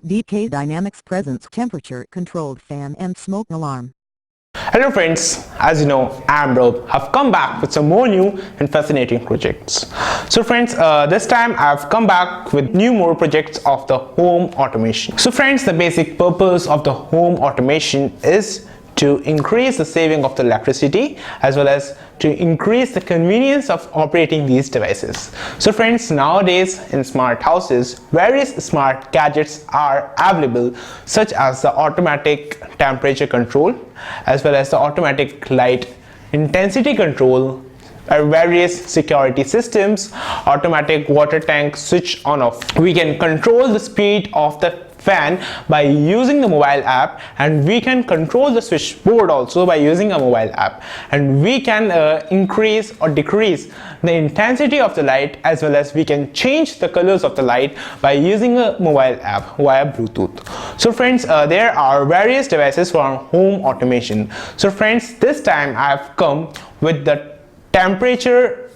dkdynamics presents temperature-controlled fan and smoke alarm. Hello friends, as you know, I am Rob. I've come back with some more new and fascinating projects. So friends, this time I've come back with more projects of the home automation. So friends, the basic purpose of the home automation is to increase the saving of the electricity as well as to increase the convenience of operating these devices. So friends, nowadays in smart houses, various smart gadgets are available, such as the automatic temperature control as well as the automatic light intensity control, various security systems, automatic water tank switch on off. We can control the speed of the fan by using the mobile app, and we can control the switchboard also by using a mobile app, and we can increase or decrease the intensity of the light, as well as we can change the colors of the light by using a mobile app via Bluetooth. So friends, there are various devices for home automation. So friends, this time I have come with the temperature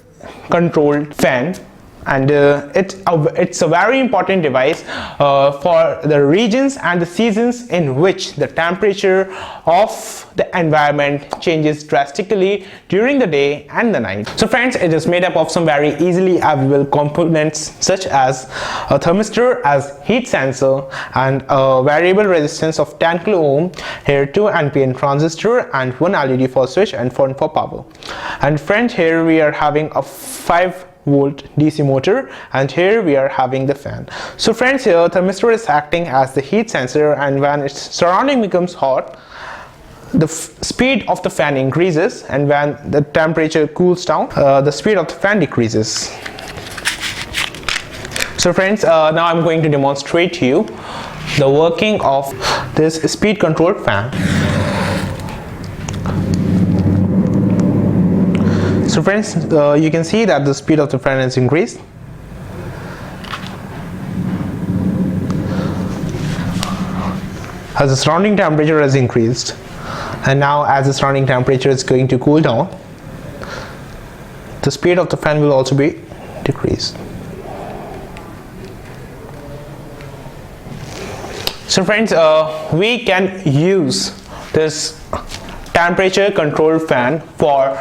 controlled fan, and it's a very important device for the regions and the seasons in which the temperature of the environment changes drastically during the day and the night. So friends, it is made up of some very easily available components such as a thermistor as heat sensor and a variable resistance of 10 kilo ohm, here 2 NPN transistor and 1 LED for switch and 1 for power. And friends, here we are having a 5-volt DC motor, and here we are having the fan. So friends, here thermistor is acting as the heat sensor, and when its surrounding becomes hot, the speed of the fan increases, and when the temperature cools down, the speed of the fan decreases. So friends, now I'm going to demonstrate to you the working of this speed controlled fan. So friends, you can see that the speed of the fan has increased. As the surrounding temperature has increased, and now as the surrounding temperature is going to cool down, the speed of the fan will also be decreased. So friends, we can use this temperature controlled fan for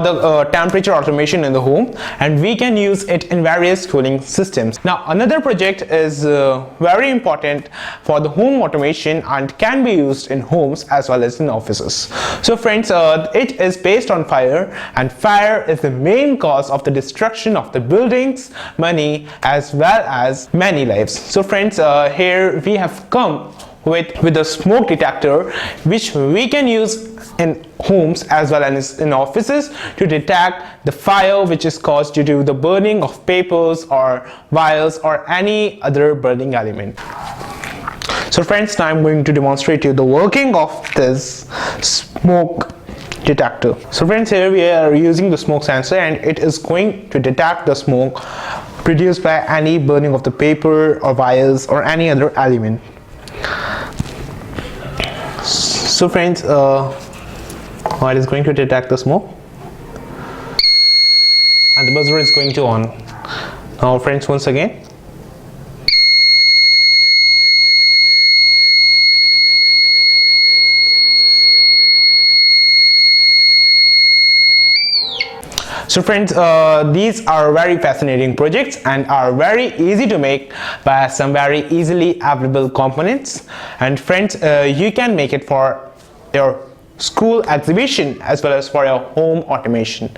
the temperature automation in the home, and we can use it in various cooling systems. Now another project is very important for the home automation and can be used in homes as well as in offices. So friends, it is based on fire, and fire is the main cause of the destruction of the buildings, money, as well as many lives. So friends, here we have come with a smoke detector, which we can use in homes as well as in offices to detect the fire which is caused due to the burning of papers or wires or any other burning element. So friends, now I'm going to demonstrate to you the working of this smoke detector. So friends, here we are using the smoke sensor, and it is going to detect the smoke produced by any burning of the paper or wires or any other element. So friends, it is going to detect the smoke, and the buzzer is going to on. Now friends, once again. So friends, these are very fascinating projects and are very easy to make by some very easily available components. And friends, you can make it for your school exhibition as well as for your home automation.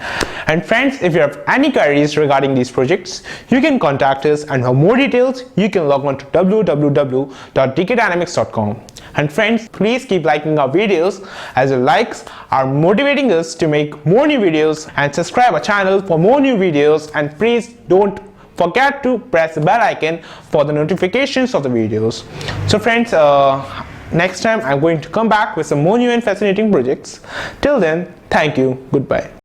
And friends, if you have any queries regarding these projects, you can contact us, and for more details you can log on to www.dkdynamics.com. And friends, please keep liking our videos, as your likes are motivating us to make more new videos, and subscribe our channel for more new videos, and please don't forget to press the bell icon for the notifications of the videos. So friends, next time I'm going to come back with some more new and fascinating projects. Till then, thank you, goodbye.